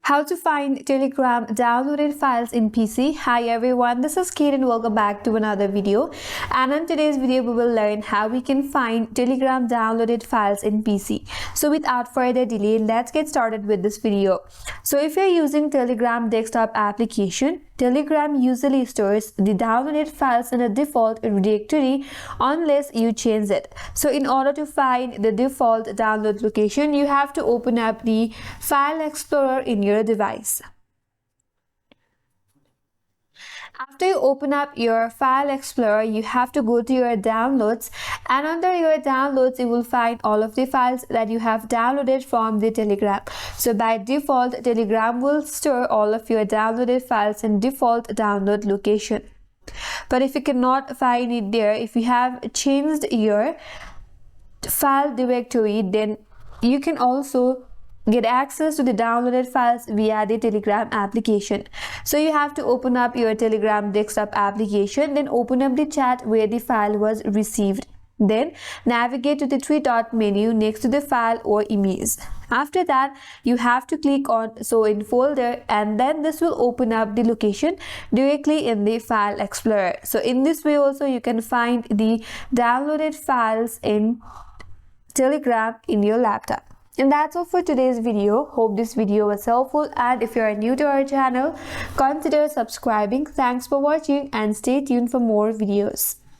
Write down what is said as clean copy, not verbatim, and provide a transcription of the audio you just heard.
How to find Telegram downloaded files in PC. Hi everyone, this is Kate and welcome back to another video. And in today's video, we will learn how we can find Telegram downloaded files in PC. So without further delay, let's get started with this video. So if you're using Telegram desktop application, Telegram usually stores the downloaded files in a default directory unless you change it. So in order to find the default download location, you have to open up the File Explorer in your device. After you open up your File Explorer, you have to go to your downloads, and under your downloads you will find all of the files that you have downloaded from the Telegram. So by default, Telegram will store all of your downloaded files in default download location. But if you cannot find it there, if you have changed your file directory, then you can also get access to the downloaded files via the Telegram application. So you have to open up your Telegram desktop application, then open up the chat where the file was received. Then navigate to the three-dot menu next to the file or image. After that, you have to click on Show in Folder, and then this will open up the location directly in the File Explorer. So in this way also you can find the downloaded files in Telegram in your laptop. And that's all for today's video. Hope this video was helpful, and if you are new to our channel, consider subscribing. Thanks for watching and stay tuned for more videos.